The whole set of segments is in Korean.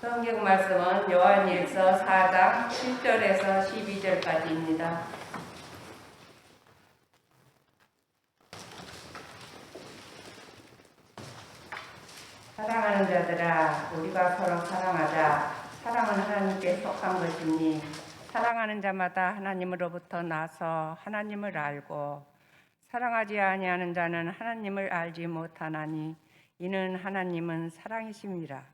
성경 말씀은 요한일서 4장 7절에서 12절까지입니다. 사랑하는 자들아, 우리가 서로 사랑하자. 사랑은 하나님께 속한 것이니 사랑하는 자마다 하나님으로부터 나서 하나님을 알고 사랑하지 아니하는 자는 하나님을 알지 못하나니 이는 하나님은 사랑이심이라.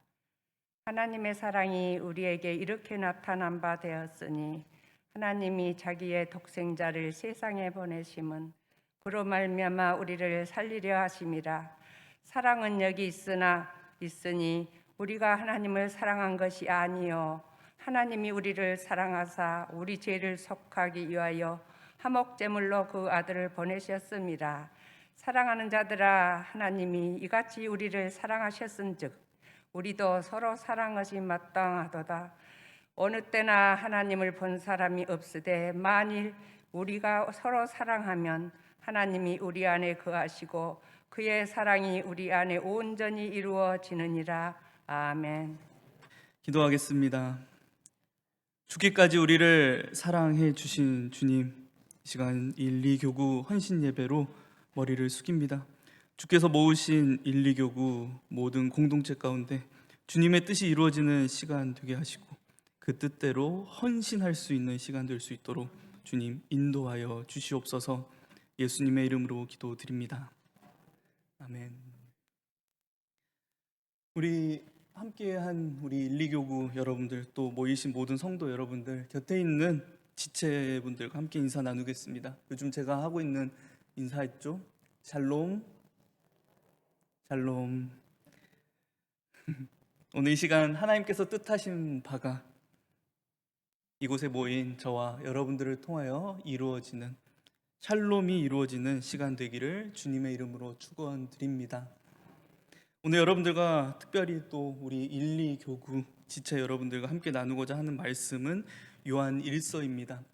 하나님의 사랑이 우리에게 이렇게 나타난 바 되었으니 하나님이 자기의 독생자를 세상에 보내심은 그로 말미암아 우리를 살리려 하심이라. 사랑은 여기 있으니 우리가 하나님을 사랑한 것이 아니요 하나님이 우리를 사랑하사 우리 죄를 속하기 위하여 화목제물로 그 아들을 보내셨습니다. 사랑하는 자들아, 하나님이 이같이 우리를 사랑하셨은즉 우리도 서로 사랑하시 마땅하도다. 어느 때나 하나님을 본 사람이 없으되 만일 우리가 서로 사랑하면 하나님이 우리 안에 거하시고 그의 사랑이 우리 안에 온전히 이루어지느니라. 아멘. 기도하겠습니다. 죽기까지 우리를 사랑해 주신 주님, 이 시간 1,2교구 헌신 예배로 머리를 숙입니다. 주께서 모으신 1,2교구 모든 공동체 가운데 주님의 뜻이 이루어지는 시간 되게 하시고 그 뜻대로 헌신할 수 있는 시간 될 수 있도록 주님 인도하여 주시옵소서. 예수님의 이름으로 기도드립니다. 아멘. 우리 함께한 우리 1,2교구 여러분들, 또 모이신 모든 성도 여러분들, 곁에 있는 지체분들과 함께 인사 나누겠습니다. 요즘 제가 하고 있는 인사 있죠? 샬롬, 샬롬. 오늘 이 시간 하나님께서 뜻하신 바가 이곳에 모인 저와 여러분들을 통하여 이루어지는 샬롬이 이루어지는 시간 되기를 주님의 이름으로 축원드립니다. 오늘 여러분들과 특별히 또 우리 1,2교구 지체 여러분들과 함께 나누고자 하는 말씀은 요한 1서입니다.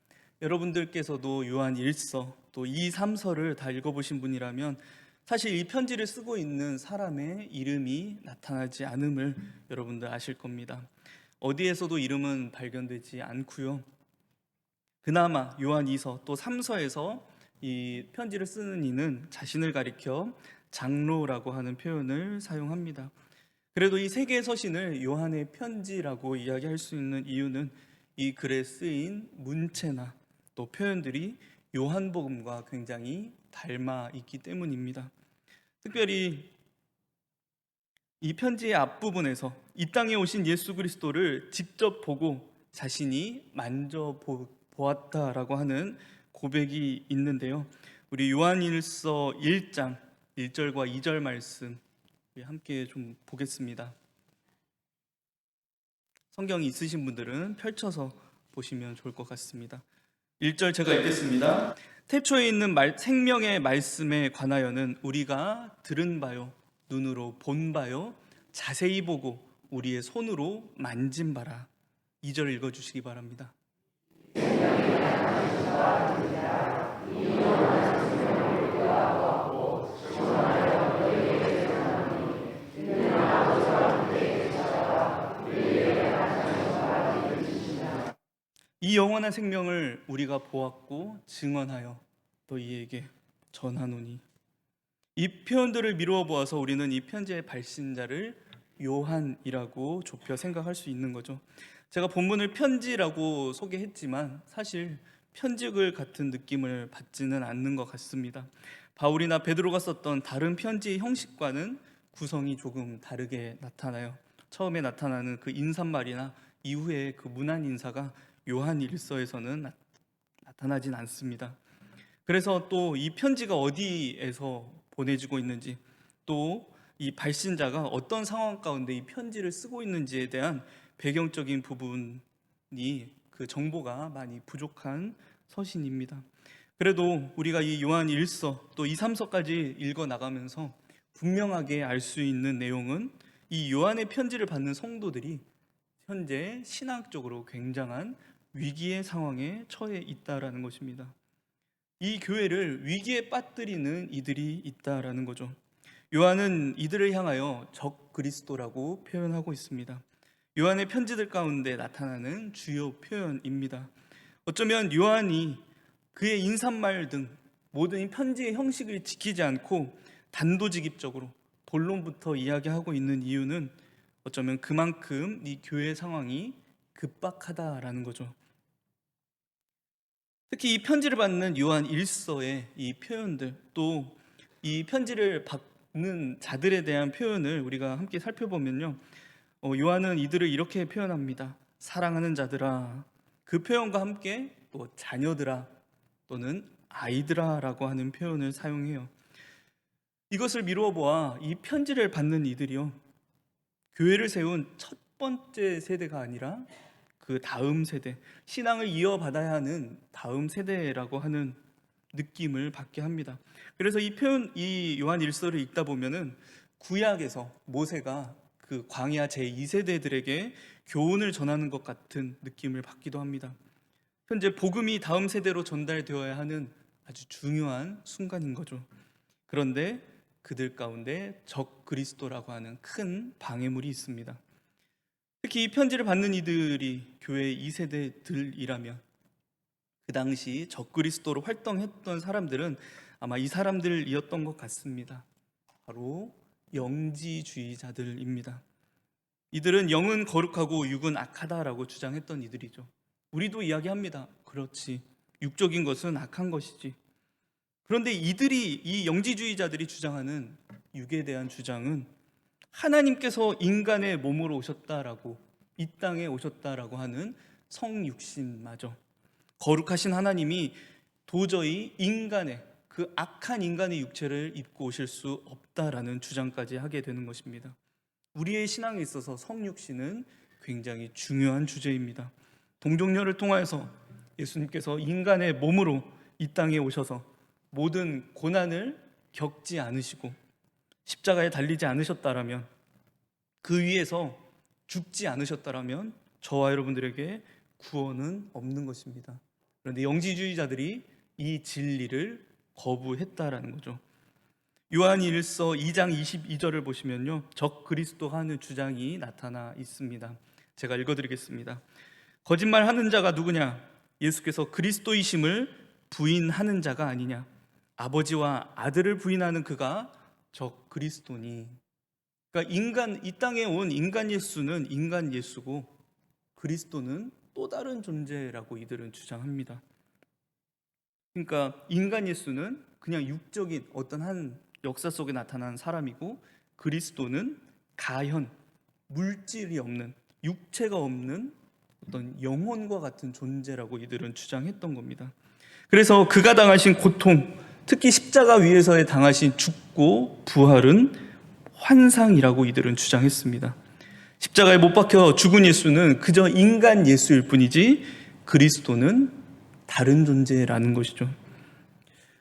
여러분들께서도 요한 1서 또 2, 3서를 다 읽어보신 분이라면 사실 이 편지를 쓰고 있는 사람의 이름이 나타나지 않음을 여러분들 아실 겁니다. 어디에서도 이름은 발견되지 않고요. 그나마 요한 2서 또 3서에서 이 편지를 쓰는 이는 자신을 가리켜 장로라고 하는 표현을 사용합니다. 그래도 이 세 개의 서신을 요한의 편지라고 이야기할 수 있는 이유는 이 글에 쓰인 문체나 또 표현들이 요한복음과 굉장히 닮아 있기 때문입니다. 특별히 이 편지의 앞부분에서 이 땅에 오신 예수 그리스도를 직접 보고 자신이 만져보았다라고 하는 고백이 있는데요. 우리 요한일서 1장 1절과 2절 말씀 함께 좀 보겠습니다. 성경이 있으신 분들은 펼쳐서 보시면 좋을 것 같습니다. 1절 제가 읽겠습니다. 태초에 있는 생명의 말씀에 관하여는 우리가 들은 바요, 눈으로 본 바요, 자세히 보고 우리의 손으로 만진 바라. 2절 읽어주시기 바랍니다. 이 영원한 생명을 우리가 보았고 증언하여 또 이에게 전하노니. 이 표현들을 미루어 보아서 우리는 이 편지의 발신자를 요한이라고 좁혀 생각할 수 있는 거죠. 제가 본문을 편지라고 소개했지만 사실 편지글 같은 느낌을 받지는 않는 것 같습니다. 바울이나 베드로가 썼던 다른 편지의 형식과는 구성이 조금 다르게 나타나요. 처음에 나타나는 그 인사말이나 이후에 그 문안 인사가 요한 1서에서는 나타나진 않습니다. 그래서 또 이 편지가 어디에서 보내지고 있는지, 또 이 발신자가 어떤 상황 가운데 이 편지를 쓰고 있는지에 대한 배경적인 부분이 그 정보가 많이 부족한 서신입니다. 그래도 우리가 이 요한 1서 또 2, 3서까지 읽어 나가면서 분명하게 알 수 있는 내용은 이 요한의 편지를 받는 성도들이 현재 신학적으로 굉장한 위기의 상황에 처해 있다라는 것입니다. 이 교회를 위기에 빠뜨리는 이들이 있다라는 거죠. 요한은 이들을 향하여 적 그리스도라고 표현하고 있습니다. 요한의 편지들 가운데 나타나는 주요 표현입니다. 어쩌면 요한이 그의 인사말 등 모든 이 편지의 형식을 지키지 않고 단도직입적으로 본론부터 이야기하고 있는 이유는 어쩌면 그만큼 이 교회 상황이 급박하다라는 거죠. 특히 이 편지를 받는 요한 1서의 이 표현들, 또 이 편지를 받는 자들에 대한 표현을 우리가 함께 살펴보면요, 요한은 이들을 이렇게 표현합니다. 사랑하는 자들아. 그 표현과 함께 또 자녀들아 또는 아이들아 라고 하는 표현을 사용해요. 이것을 미루어 보아 이 편지를 받는 이들이요, 교회를 세운 첫 번째 세대가 아니라 그 다음 세대, 신앙을 이어받아야 하는 다음 세대라고 하는 느낌을 받게 합니다. 그래서 이 표현, 이 요한 1서를 읽다 보면은 구약에서 모세가 그 광야 제2세대들에게 교훈을 전하는 것 같은 느낌을 받기도 합니다. 현재 복음이 다음 세대로 전달되어야 하는 아주 중요한 순간인 거죠. 그런데 그들 가운데 적 그리스도라고 하는 큰 방해물이 있습니다. 특히 이 편지를 받는 이들이 교회 2세대들이라면 그 당시 적그리스도로 활동했던 사람들은 아마 이 사람들이었던 것 같습니다. 바로 영지주의자들입니다. 이들은 영은 거룩하고 육은 악하다라고 주장했던 이들이죠. 우리도 이야기합니다. 그렇지, 육적인 것은 악한 것이지. 그런데 이 영지주의자들이 주장하는 육에 대한 주장은 하나님께서 인간의 몸으로 오셨다라고, 이 땅에 오셨다라고 하는 성육신마저, 거룩하신 하나님이 도저히 인간의, 그 악한 인간의 육체를 입고 오실 수 없다라는 주장까지 하게 되는 것입니다. 우리의 신앙에 있어서 성육신은 굉장히 중요한 주제입니다. 동정녀를 통하여서 예수님께서 인간의 몸으로 이 땅에 오셔서 모든 고난을 겪지 않으시고 십자가에 달리지 않으셨다라면, 그 위에서 죽지 않으셨다라면 저와 여러분들에게 구원은 없는 것입니다. 그런데 영지주의자들이 이 진리를 거부했다라는 거죠. 요한 1서 2장 22절을 보시면요, 적 그리스도가 하는 주장이 나타나 있습니다. 제가 읽어드리겠습니다. 거짓말하는 자가 누구냐? 예수께서 그리스도이심을 부인하는 자가 아니냐? 아버지와 아들을 부인하는 그가 적 그리스도니. 그러니까 이 땅에 온 인간 예수는 인간 예수고 그리스도는 또 다른 존재라고 이들은 주장합니다. 그러니까 인간 예수는 그냥 육적인 어떤 한 역사 속에 나타난 사람이고, 그리스도는 가현, 물질이 없는, 육체가 없는 어떤 영혼과 같은 존재라고 이들은 주장했던 겁니다. 그래서 그가 당하신 고통, 특히 십자가 위에서의 당하신 죽고 부활은 환상이라고 이들은 주장했습니다. 십자가에 못 박혀 죽은 예수는 그저 인간 예수일 뿐이지 그리스도는 다른 존재라는 것이죠.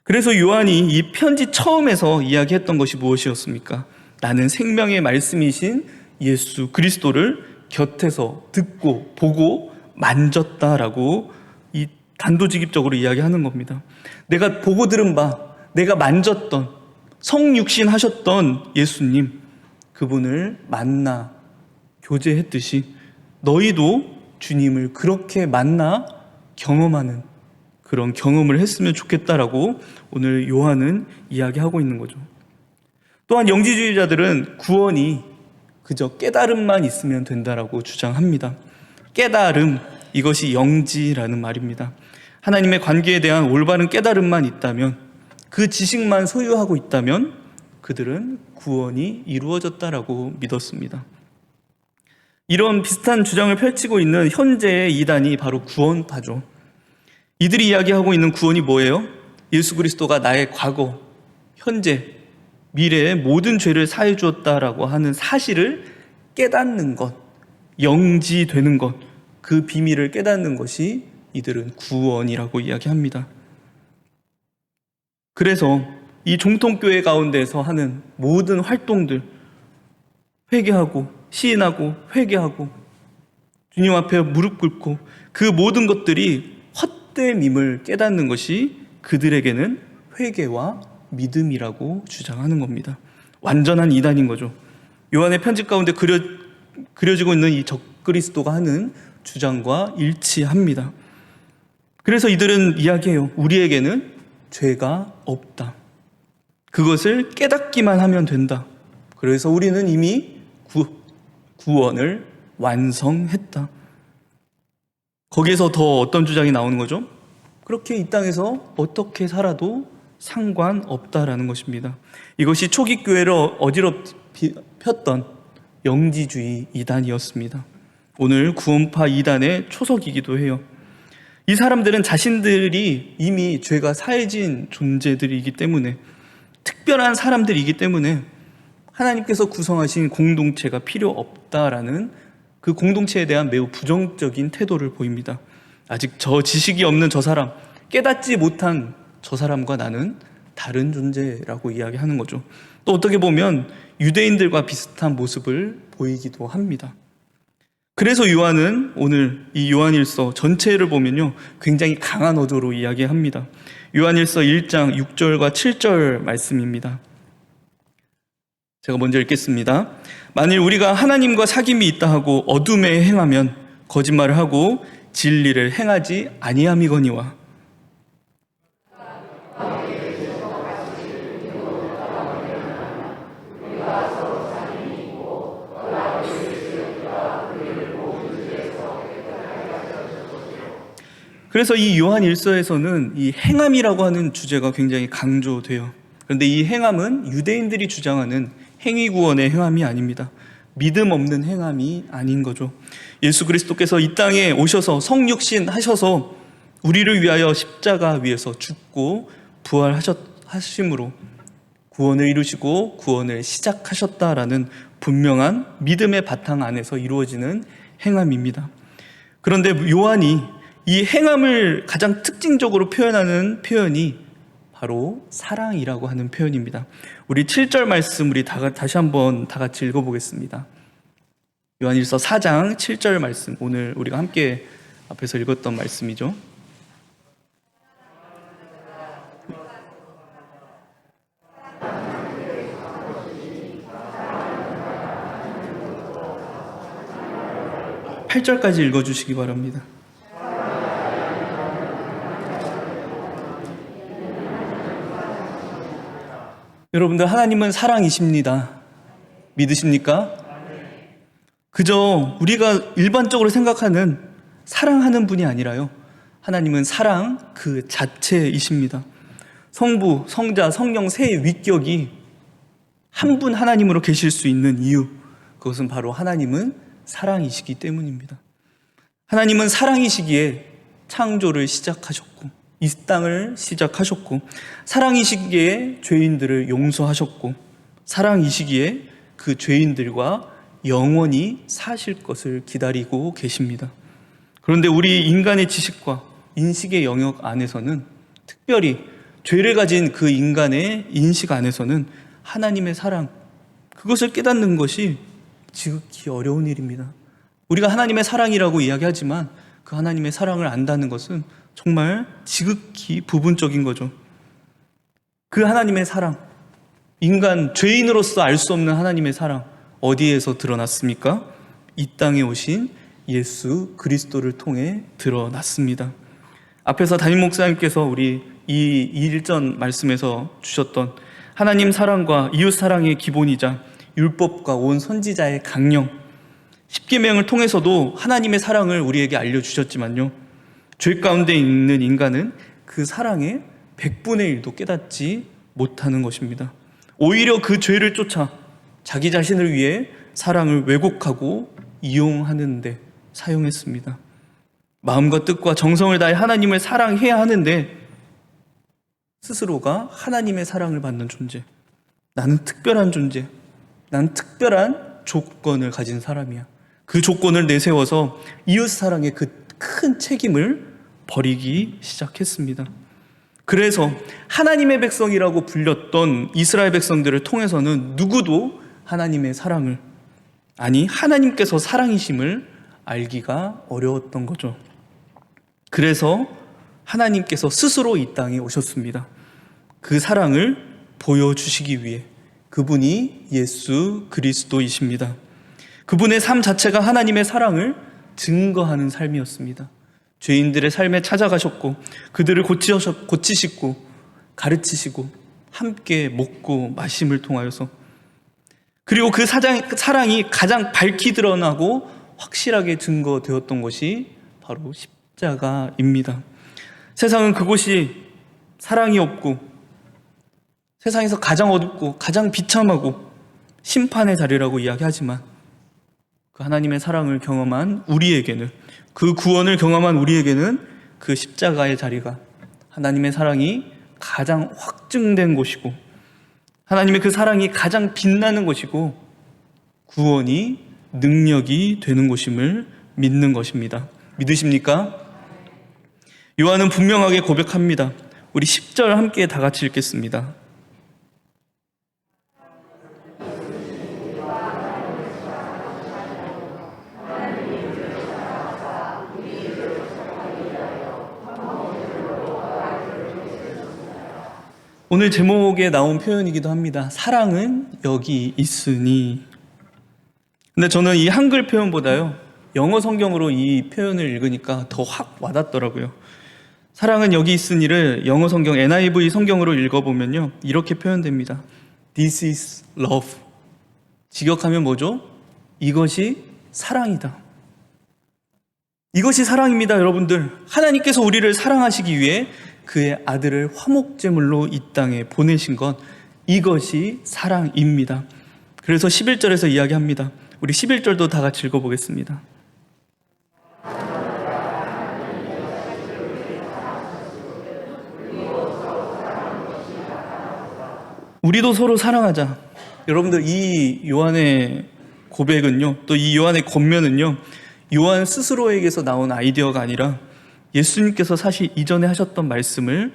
그래서 요한이 이 편지 처음에서 이야기했던 것이 무엇이었습니까? 나는 생명의 말씀이신 예수 그리스도를 곁에서 듣고 보고 만졌다라고 이 단도직입적으로 이야기하는 겁니다. 내가 보고 들은 바, 내가 만졌던, 성육신 하셨던 예수님, 그분을 만나 교제했듯이 너희도 주님을 그렇게 만나 경험하는 그런 경험을 했으면 좋겠다라고 오늘 요한은 이야기하고 있는 거죠. 또한 영지주의자들은 구원이 그저 깨달음만 있으면 된다라고 주장합니다. 깨달음, 이것이 영지라는 말입니다. 하나님의 관계에 대한 올바른 깨달음만 있다면, 그 지식만 소유하고 있다면 그들은 구원이 이루어졌다라고 믿었습니다. 이런 비슷한 주장을 펼치고 있는 현재의 이단이 바로 구원파죠. 이들이 이야기하고 있는 구원이 뭐예요? 예수 그리스도가 나의 과거, 현재, 미래의 모든 죄를 사해 주었다라고 하는 사실을 깨닫는 것, 영지되는 것, 그 비밀을 깨닫는 것이 이들은 구원이라고 이야기합니다. 그래서 이 정통교회 가운데서 하는 모든 활동들, 회개하고 시인하고 회개하고 주님 앞에 무릎 꿇고, 그 모든 것들이 헛됨임을 깨닫는 것이 그들에게는 회개와 믿음이라고 주장하는 겁니다. 완전한 이단인 거죠. 요한의 편지 가운데 그려지고 있는 이 적 적그리스도가 하는 주장과 일치합니다. 그래서 이들은 이야기해요. 우리에게는 죄가 없다. 그것을 깨닫기만 하면 된다. 그래서 우리는 이미 구원을 완성했다. 거기에서 더 어떤 주장이 나오는 거죠? 그렇게 이 땅에서 어떻게 살아도 상관없다라는 것입니다. 이것이 초기 교회를 어지럽혔던 영지주의 이단이었습니다. 오늘 구원파 이단의 초석이기도 해요. 이 사람들은 자신들이 이미 죄가 사해진 존재들이기 때문에, 특별한 사람들이기 때문에 하나님께서 구성하신 공동체가 필요 없다라는 그 공동체에 대한 매우 부정적인 태도를 보입니다. 아직 저 지식이 없는 저 사람, 깨닫지 못한 저 사람과 나는 다른 존재라고 이야기하는 거죠. 또 어떻게 보면 유대인들과 비슷한 모습을 보이기도 합니다. 그래서 요한은 오늘 이 요한일서 전체를 보면요, 굉장히 강한 어조로 이야기합니다. 요한일서 1장 6절과 7절 말씀입니다. 제가 먼저 읽겠습니다. 만일 우리가 하나님과 사귐이 있다 하고 어둠에 행하면 거짓말을 하고 진리를 행하지 아니함이거니와. 그래서 이 요한 일서에서는 이 행함이라고 하는 주제가 굉장히 강조돼요. 그런데 이 행함은 유대인들이 주장하는 행위구원의 행함이 아닙니다. 믿음 없는 행함이 아닌 거죠. 예수 그리스도께서 이 땅에 오셔서 성육신 하셔서 우리를 위하여 십자가 위에서 죽고 부활하심으로 구원을 이루시고 구원을 시작하셨다라는 분명한 믿음의 바탕 안에서 이루어지는 행함입니다. 그런데 요한이 이 행함을 가장 특징적으로 표현하는 표현이 바로 사랑이라고 하는 표현입니다. 우리 7절 말씀 우리 다시 한번 다 같이 읽어보겠습니다. 요한일서 4장 7절 말씀, 오늘 우리가 함께 앞에서 읽었던 말씀이죠. (8절까지) 읽어주시기 바랍니다. 여러분들, 하나님은 사랑이십니다. 믿으십니까? 그저 우리가 일반적으로 생각하는 사랑하는 분이 아니라요, 하나님은 사랑 그 자체이십니다. 성부, 성자, 성령 세 위격이 한 분 하나님으로 계실 수 있는 이유, 그것은 바로 하나님은 사랑이시기 때문입니다. 하나님은 사랑이시기에 창조를 시작하셨고 이 땅을 시작하셨고, 사랑이시기에 죄인들을 용서하셨고, 사랑이시기에 그 죄인들과 영원히 사실 것을 기다리고 계십니다. 그런데 우리 인간의 지식과 인식의 영역 안에서는, 특별히 죄를 가진 그 인간의 인식 안에서는 하나님의 사랑, 그것을 깨닫는 것이 지극히 어려운 일입니다. 우리가 하나님의 사랑이라고 이야기하지만 그 하나님의 사랑을 안다는 것은 정말 지극히 부분적인 거죠. 그 하나님의 사랑, 인간 죄인으로서 알 수 없는 하나님의 사랑, 어디에서 드러났습니까? 이 땅에 오신 예수 그리스도를 통해 드러났습니다. 앞에서 담임 목사님께서 우리 이 일전 말씀에서 주셨던 하나님 사랑과 이웃 사랑의 기본이자 율법과 온 선지자의 강령, 십계명을 통해서도 하나님의 사랑을 우리에게 알려주셨지만요, 죄 가운데 있는 인간은 그 사랑의 100분의 1도 깨닫지 못하는 것입니다. 오히려 그 죄를 쫓아 자기 자신을 위해 사랑을 왜곡하고 이용하는 데 사용했습니다. 마음과 뜻과 정성을 다해 하나님을 사랑해야 하는데 스스로가 하나님의 사랑을 받는 존재, 나는 특별한 존재, 난 특별한 조건을 가진 사람이야, 그 조건을 내세워서 이웃 사랑의 그 큰 책임을 버리기 시작했습니다. 그래서 하나님의 백성이라고 불렸던 이스라엘 백성들을 통해서는 누구도 하나님의 사랑을, 아니 하나님께서 사랑이심을 알기가 어려웠던 거죠. 그래서 하나님께서 스스로 이 땅에 오셨습니다. 그 사랑을 보여주시기 위해. 그분이 예수 그리스도이십니다. 그분의 삶 자체가 하나님의 사랑을 증거하는 삶이었습니다. 죄인들의 삶에 찾아가셨고 그들을 고치시고 가르치시고 함께 먹고 마심을 통하여서, 그리고 그 사랑이 가장 밝히 드러나고 확실하게 증거되었던 것이 바로 십자가입니다. 세상은 그곳이 사랑이 없고 세상에서 가장 어둡고 가장 비참하고 심판의 자리라고 이야기하지만, 그 하나님의 사랑을 경험한 우리에게는, 그 구원을 경험한 우리에게는 그 십자가의 자리가 하나님의 사랑이 가장 확증된 곳이고, 하나님의 그 사랑이 가장 빛나는 것이고, 구원이 능력이 되는 곳임을 믿는 것입니다. 믿으십니까? 요한은 분명하게 고백합니다. 우리 10절 함께 다 같이 읽겠습니다. 오늘 제목에 나온 표현이기도 합니다. 사랑은 여기 있으니. 근데 저는 이 한글 표현보다요, 영어 성경으로 이 표현을 읽으니까 더 확 와닿더라고요. 사랑은 여기 있으니를 영어 성경 NIV 성경으로 읽어보면요, 이렇게 표현됩니다. This is love. 직역하면 뭐죠? 이것이 사랑이다. 이것이 사랑입니다, 여러분들. 하나님께서 우리를 사랑하시기 위해 그의 아들을 화목제물로 이 땅에 보내신 것, 이것이 사랑입니다. 그래서 11절에서 이야기합니다. 우리 11절도 다 같이 읽어보겠습니다. 우리도 서로 사랑하자. 여러분들, 이 요한의 고백은요, 또 이 요한의 권면은요, 요한 스스로에게서 나온 아이디어가 아니라 예수님께서 사실 이전에 하셨던 말씀을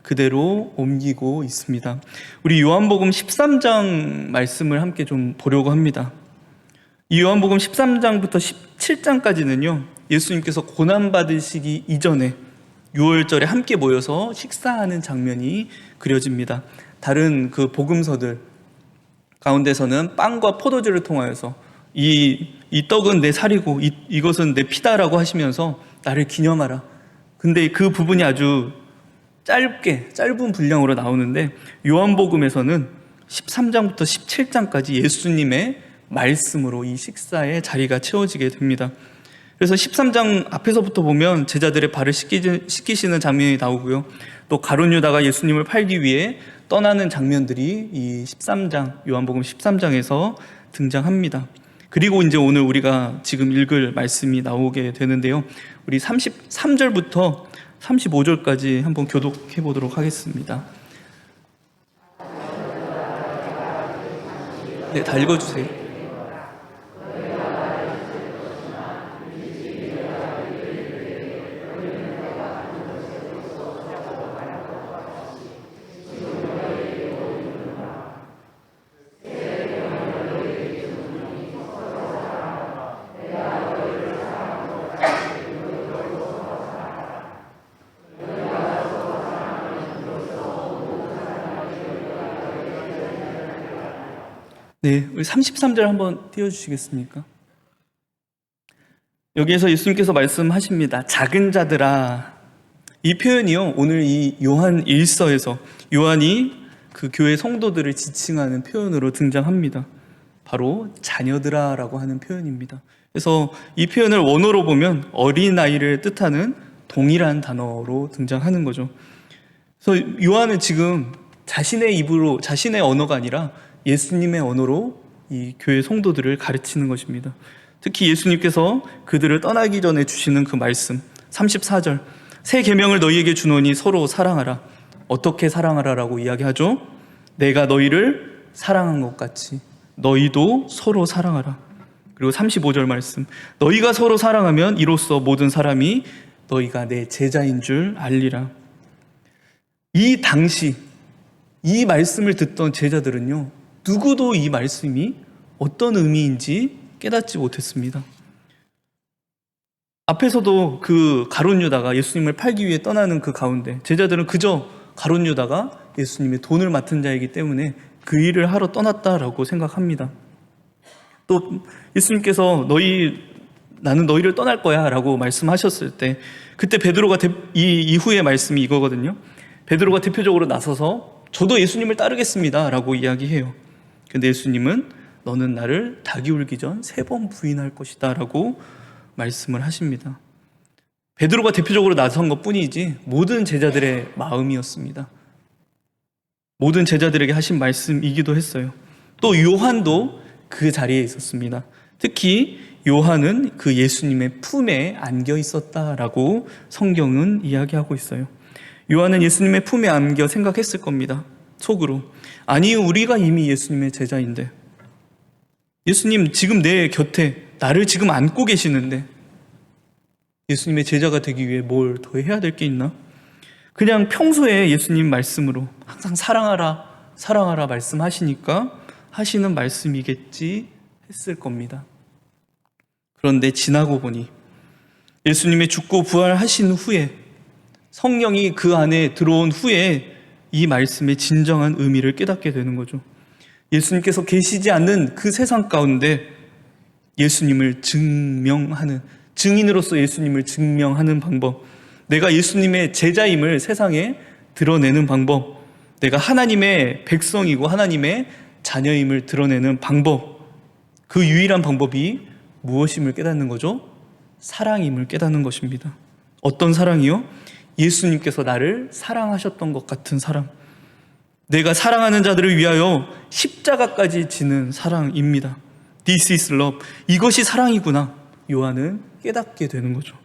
그대로 옮기고 있습니다. 우리 요한복음 13장 말씀을 함께 좀 보려고 합니다. 이 요한복음 13장부터 17장까지는요, 예수님께서 고난받으시기 이전에 6월절에 함께 모여서 식사하는 장면이 그려집니다. 다른 그 복음서들 가운데서는 빵과 포도주를 통하여서 이 떡은 내 살이고 이것은 내 피다라고 하시면서 나를 기념하라. 근데 그 부분이 아주 짧은 분량으로 나오는데, 요한복음에서는 13장부터 17장까지 예수님의 말씀으로 이 식사의 자리가 채워지게 됩니다. 그래서 13장 앞에서부터 보면 제자들의 발을 씻기시는 장면이 나오고요, 또 가룟 유다가 예수님을 팔기 위해 떠나는 장면들이 이 13장, 요한복음 13장에서 등장합니다. 그리고 이제 오늘 우리가 지금 읽을 말씀이 나오게 되는데요, 우리 33절부터 35절까지 한번 교독해 보도록 하겠습니다. 네, 다 읽어주세요. 네, 우리 33절 한번 띄워주시겠습니까? 여기에서 예수님께서 말씀하십니다. 작은 자들아. 이 표현이요, 오늘 이 요한 1서에서 요한이 그 교회 성도들을 지칭하는 표현으로 등장합니다. 바로 자녀들아 라고 하는 표현입니다. 그래서 이 표현을 원어로 보면 어린아이를 뜻하는 동일한 단어로 등장하는 거죠. 그래서 요한은 지금 자신의 입으로, 자신의 언어가 아니라 예수님의 언어로 이 교회 성도들을 가르치는 것입니다. 특히 예수님께서 그들을 떠나기 전에 주시는 그 말씀 34절, 새 계명을 너희에게 주노니 서로 사랑하라. 어떻게 사랑하라라고 이야기하죠? 내가 너희를 사랑한 것 같이 너희도 서로 사랑하라. 그리고 35절 말씀, 너희가 서로 사랑하면 이로써 모든 사람이 너희가 내 제자인 줄 알리라. 이 당시 이 말씀을 듣던 제자들은요, 누구도 이 말씀이 어떤 의미인지 깨닫지 못했습니다. 앞에서도 그 가룟 유다가 예수님을 팔기 위해 떠나는 그 가운데 제자들은 그저 가룟 유다가 예수님의 돈을 맡은 자이기 때문에 그 일을 하러 떠났다라고 생각합니다. 또 예수님께서 나는 너희를 떠날 거야 라고 말씀하셨을 때 그때 베드로가 이 이후의 말씀이 이거거든요. 베드로가 대표적으로 나서서 저도 예수님을 따르겠습니다 라고 이야기해요. 근데 예수님은 너는 나를 닭이 울기 전 3번 부인할 것이다 라고 말씀을 하십니다. 베드로가 대표적으로 나선 것 뿐이지 모든 제자들의 마음이었습니다. 모든 제자들에게 하신 말씀이기도 했어요. 또 요한도 그 자리에 있었습니다. 특히 요한은 그 예수님의 품에 안겨 있었다라고 성경은 이야기하고 있어요. 요한은 예수님의 품에 안겨 생각했을 겁니다. 속으로. 아니, 우리가 이미 예수님의 제자인데, 예수님 지금 내 곁에 나를 지금 안고 계시는데 예수님의 제자가 되기 위해 뭘 더 해야 될 게 있나? 그냥 평소에 예수님 말씀으로 항상 사랑하라 사랑하라 말씀하시니까 하시는 말씀이겠지 했을 겁니다. 그런데 지나고 보니 예수님의 죽고 부활하신 후에, 성령이 그 안에 들어온 후에 이 말씀의 진정한 의미를 깨닫게 되는 거죠. 예수님께서 계시지 않는 그 세상 가운데 예수님을 증명하는, 증인으로서 예수님을 증명하는 방법, 내가 예수님의 제자임을 세상에 드러내는 방법, 내가 하나님의 백성이고 하나님의 자녀임을 드러내는 방법, 그 유일한 방법이 무엇임을 깨닫는 거죠? 사랑임을 깨닫는 것입니다. 어떤 사랑이요? 예수님께서 나를 사랑하셨던 것 같은 사랑, 내가 사랑하는 자들을 위하여 십자가까지 지는 사랑입니다. This is love. 이것이 사랑이구나. 요한은 깨닫게 되는 거죠.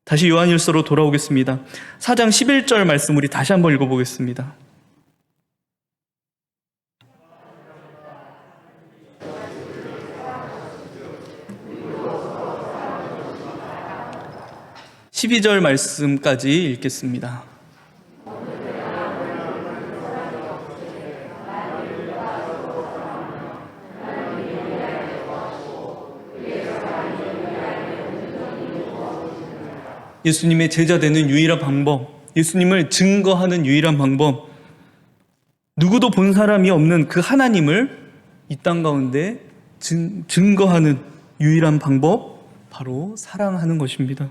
다시 요한일서로 돌아오겠습니다. 4장 11절 말씀 우리 다시 한번 읽어보겠습니다. (12절) 말씀까지 읽겠습니다. 예수님의 제자 되는 유일한 방법, 예수님을 증거하는 유일한 방법, 누구도 본 사람이 없는 그 하나님을 이 땅 가운데 증거하는 유일한 방법, 바로 사랑하는 것입니다.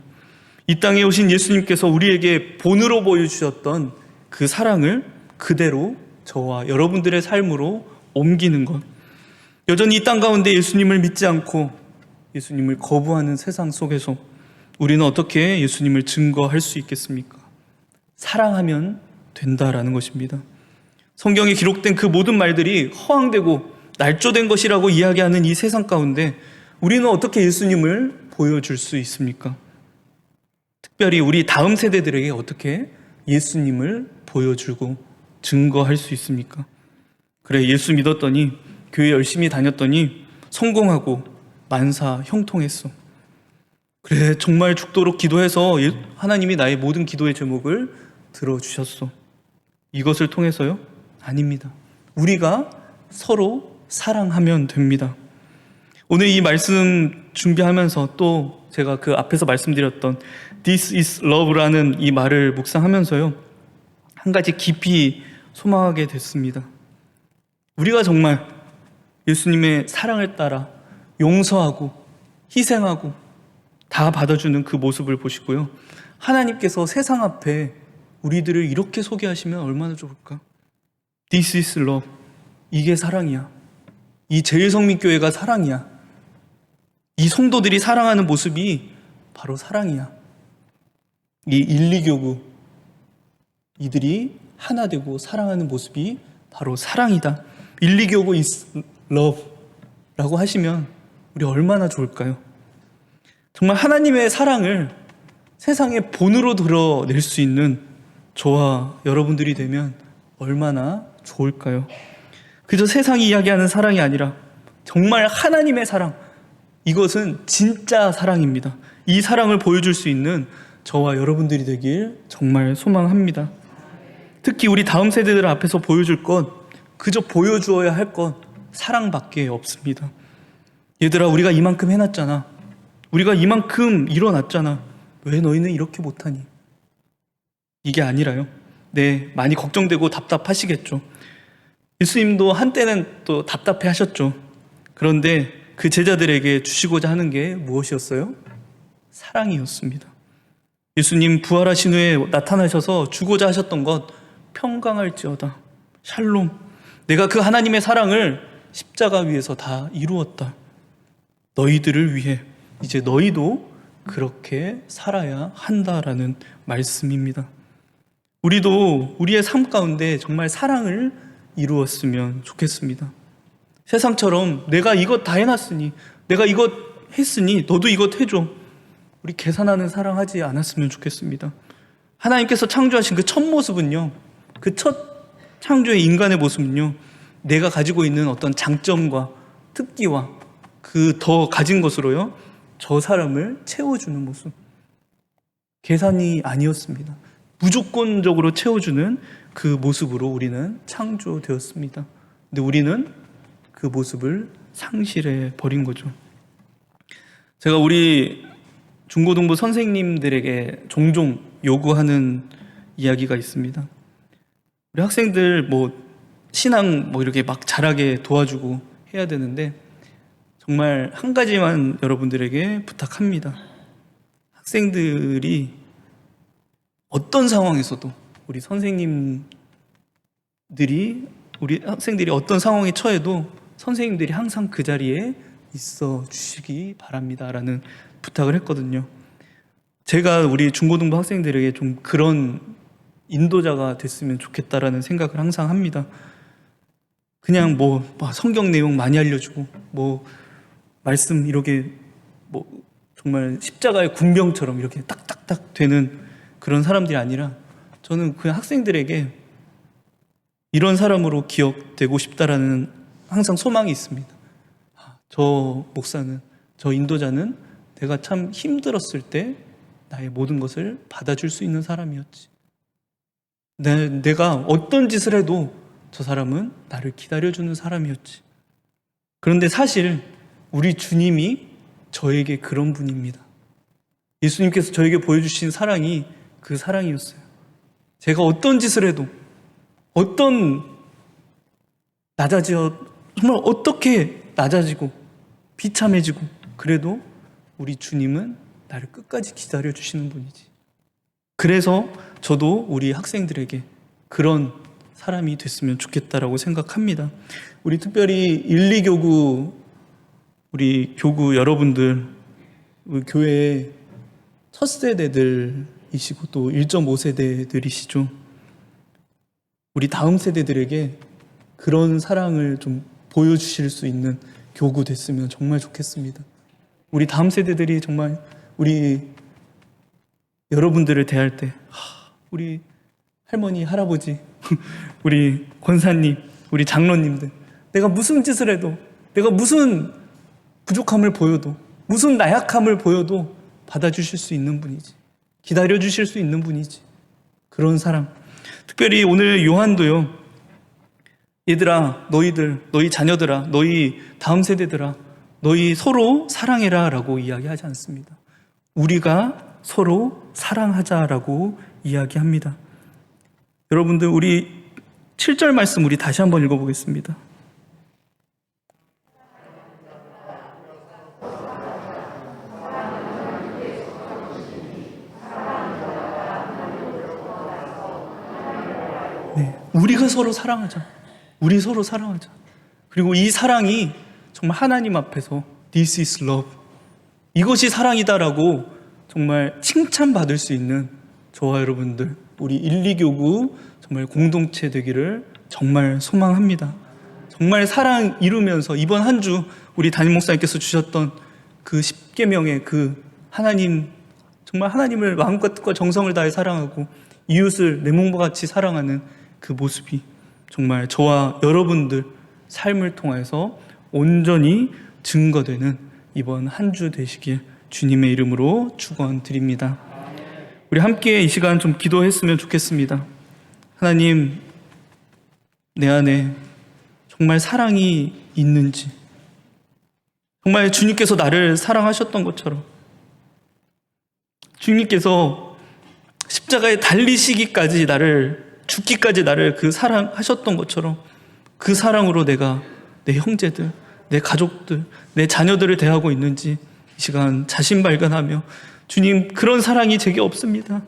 이 땅에 오신 예수님께서 우리에게 본으로 보여주셨던 그 사랑을 그대로 저와 여러분들의 삶으로 옮기는 것. 여전히 이 땅 가운데 예수님을 믿지 않고 예수님을 거부하는 세상 속에서 우리는 어떻게 예수님을 증거할 수 있겠습니까? 사랑하면 된다라는 것입니다. 성경에 기록된 그 모든 말들이 허황되고 날조된 것이라고 이야기하는 이 세상 가운데 우리는 어떻게 예수님을 보여줄 수 있습니까? 특별히 우리 다음 세대들에게 어떻게 예수님을 보여주고 증거할 수 있습니까? 그래, 예수 믿었더니, 교회 열심히 다녔더니 성공하고 만사 형통했어. 그래, 정말 죽도록 기도해서 하나님이 나의 모든 기도의 제목을 들어주셨어. 이것을 통해서요? 아닙니다. 우리가 서로 사랑하면 됩니다. 오늘 이 말씀 준비하면서 또 제가 그 앞에서 말씀드렸던 This is love라는 이 말을 묵상하면서요, 한 가지 깊이 소망하게 됐습니다. 우리가 정말 예수님의 사랑을 따라 용서하고 희생하고 다 받아주는 그 모습을 보시고요, 하나님께서 세상 앞에 우리들을 이렇게 소개하시면 얼마나 좋을까? This is love. 이게 사랑이야. 이 제일성민교회가 사랑이야. 이 성도들이 사랑하는 모습이 바로 사랑이야. 이 1, 2교구 이들이 하나 되고 사랑하는 모습이 바로 사랑이다. 1, 2교구 is love 라고 하시면 우리 얼마나 좋을까요? 정말 하나님의 사랑을 세상에 본으로 드러낼 수 있는 저와 여러분들이 되면 얼마나 좋을까요? 그저 세상이 이야기하는 사랑이 아니라 정말 하나님의 사랑, 이것은 진짜 사랑입니다. 이 사랑을 보여줄 수 있는 저와 여러분들이 되길 정말 소망합니다. 특히 우리 다음 세대들 앞에서 보여줄 것, 그저 보여주어야 할 것 사랑밖에 없습니다. 얘들아, 우리가 이만큼 해놨잖아. 우리가 이만큼 일어났잖아. 왜 너희는 이렇게 못하니? 이게 아니라요. 네, 많이 걱정되고 답답하시겠죠. 예수님도 한때는 또 답답해 하셨죠. 그런데 그 제자들에게 주시고자 하는 게 무엇이었어요? 사랑이었습니다. 예수님 부활하신 후에 나타나셔서 주고자 하셨던 것, 평강할지어다, 샬롬, 내가 그 하나님의 사랑을 십자가 위에서 다 이루었다. 너희들을 위해 이제 너희도 그렇게 살아야 한다라는 말씀입니다. 우리도 우리의 삶 가운데 정말 사랑을 이루었으면 좋겠습니다. 세상처럼 내가 이것 다 해놨으니, 내가 이것 했으니 너도 이것 해줘, 우리 계산하는 사랑하지 않았으면 좋겠습니다. 하나님께서 창조하신 그 첫 모습은요, 그 첫 창조의 인간의 모습은요, 내가 가지고 있는 어떤 장점과 특기와 그 더 가진 것으로요, 저 사람을 채워주는 모습, 계산이 아니었습니다. 무조건적으로 채워주는 그 모습으로 우리는 창조되었습니다. 근데 우리는 그 모습을 상실해 버린 거죠. 제가 우리 중고등부 선생님들에게 종종 요구하는 이야기가 있습니다. 우리 학생들 신앙 이렇게 막 잘하게 도와주고 해야 되는데, 정말 한 가지만 여러분들에게 부탁합니다. 학생들이 어떤 상황에서도 우리 학생들이 어떤 상황에 처해도 선생님들이 항상 그 자리에 있어 주시기 바랍니다라는 부탁을 했거든요. 제가 우리 중고등부 학생들에게 좀 그런 인도자가 됐으면 좋겠다라는 생각을 항상 합니다. 그냥 성경 내용 많이 알려주고 말씀 이렇게 정말 십자가의 군병처럼 이렇게 딱딱딱 되는 그런 사람들이 아니라, 저는 그 학생들에게 이런 사람으로 기억되고 싶다라는 항상 소망이 있습니다. 저 목사는, 저 인도자는 내가 참 힘들었을 때 나의 모든 것을 받아줄 수 있는 사람이었지. 내가 어떤 짓을 해도 저 사람은 나를 기다려주는 사람이었지. 그런데 사실 우리 주님이 저에게 그런 분입니다. 예수님께서 저에게 보여주신 사랑이 그 사랑이었어요. 제가 어떤 짓을 해도, 정말 어떻게 낮아지고 비참해지고 그래도 우리 주님은 나를 끝까지 기다려주시는 분이지. 그래서 저도 우리 학생들에게 그런 사람이 됐으면 좋겠다라고 생각합니다. 우리 특별히 1, 2교구 우리 교구 여러분들, 우리 교회의 첫 세대들이시고 또 1.5세대들이시죠. 우리 다음 세대들에게 그런 사랑을 좀 보여주실 수 있는 교구 됐으면 정말 좋겠습니다. 우리 다음 세대들이 정말 우리 여러분들을 대할 때, 우리 할머니, 할아버지, 우리 권사님, 우리 장로님들, 내가 무슨 짓을 해도, 내가 무슨 부족함을 보여도, 무슨 나약함을 보여도 받아주실 수 있는 분이지, 기다려주실 수 있는 분이지. 그런 사랑. 특별히 오늘 요한도요, 얘들아, 너희 자녀들아, 너희 다음 세대들아, 너희 서로 사랑해라 라고 이야기하지 않습니다. 우리가 서로 사랑하자라고 이야기합니다. 여러분들, 우리 7절 말씀 우리 다시 한번 읽어보겠습니다. 네, 우리가 서로 사랑하자. 우리 서로 사랑하자. 그리고 이 사랑이 정말 하나님 앞에서 This is love, 이것이 사랑이다라고 정말 칭찬받을 수 있는 저와 여러분들, 우리 1, 2교구 정말 공동체 되기를 정말 소망합니다. 정말 사랑 이루면서 이번 한 주 우리 담임 목사님께서 주셨던 그 10계명의 그 하나님, 정말 하나님을 마음과 뜻과 정성을 다해 사랑하고 이웃을 내 몸과 같이 사랑하는 그 모습이 정말 저와 여러분들 삶을 통해서 온전히 증거되는 이번 한 주 되시길 주님의 이름으로 축원드립니다. 우리 함께 이 시간 좀 기도했으면 좋겠습니다. 하나님, 내 안에 정말 사랑이 있는지, 정말 주님께서 나를 사랑하셨던 것처럼, 주님께서 십자가에 달리시기까지 죽기까지 나를 그 사랑하셨던 것처럼 그 사랑으로 내가 내 형제들, 내 가족들, 내 자녀들을 대하고 있는지 이 시간 자신 발견하며 주님, 그런 사랑이 제게 없습니다.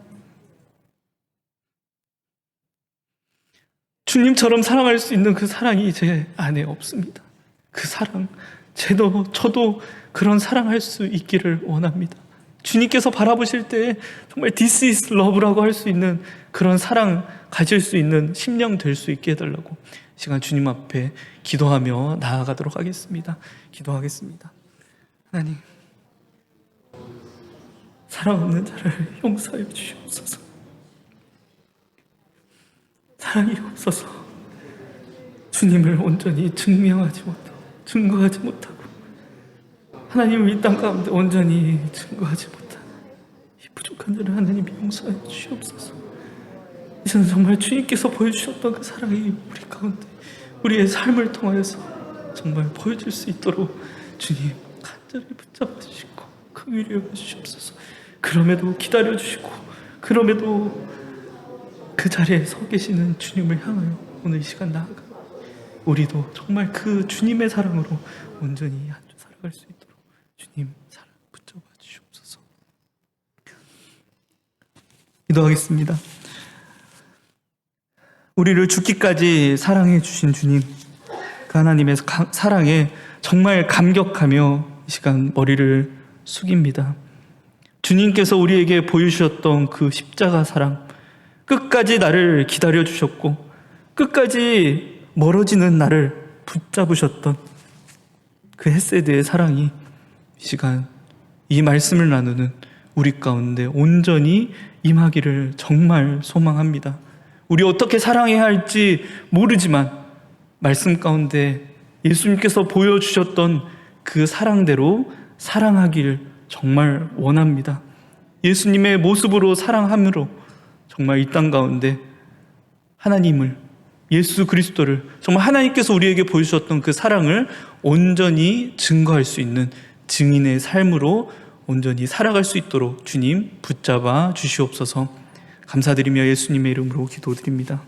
주님처럼 사랑할 수 있는 그 사랑이 제 안에 없습니다. 그 사랑, 저도 그런 사랑할 수 있기를 원합니다. 주님께서 바라보실 때 정말 This is love라고 할 수 있는 그런 사랑 가질 수 있는 심령 될 수 있게 해달라고 시간 주님 앞에 기도하며 나아가도록 하겠습니다. 기도하겠습니다. 하나님, 사랑 없는 자를 용서하여 주시옵소서. 사랑이 없어서 주님을 온전히 증거하지 못하고 하나님을 이 땅 가운데 온전히 증거하지 못한 이 부족한 자를 하나님이 용서하여 주시옵소서. 이제는 정말 주님께서 보여주셨던 그 사랑이 우리 가운데 우리의 삶을 통하여서 정말 보여줄 수 있도록 주님 간절히 붙잡아 주시고 그 위로해 주시옵소서. 그럼에도 기다려 주시고 그럼에도 그 자리에 서 계시는 주님을 향하여 오늘 이 시간 나아가 우리도 정말 그 주님의 사랑으로 온전히 한 주 살아갈 수 있도록 주님 사랑 붙잡아 주시옵소서. 기도하겠습니다. 우리를 죽기까지 사랑해 주신 주님, 그 하나님의 사랑에 정말 감격하며 이 시간 머리를 숙입니다. 주님께서 우리에게 보여주셨던 그 십자가 사랑, 끝까지 나를 기다려 주셨고 끝까지 멀어지는 나를 붙잡으셨던 그 헤세드의 사랑이 이 시간 이 말씀을 나누는 우리 가운데 온전히 임하기를 정말 소망합니다. 우리 어떻게 사랑해야 할지 모르지만 말씀 가운데 예수님께서 보여주셨던 그 사랑대로 사랑하길 정말 원합니다. 예수님의 모습으로 사랑함으로 정말 이 땅 가운데 하나님을, 예수 그리스도를 정말 하나님께서 우리에게 보여주셨던 그 사랑을 온전히 증거할 수 있는 증인의 삶으로 온전히 살아갈 수 있도록 주님 붙잡아 주시옵소서. 감사드리며 예수님의 이름으로 기도드립니다.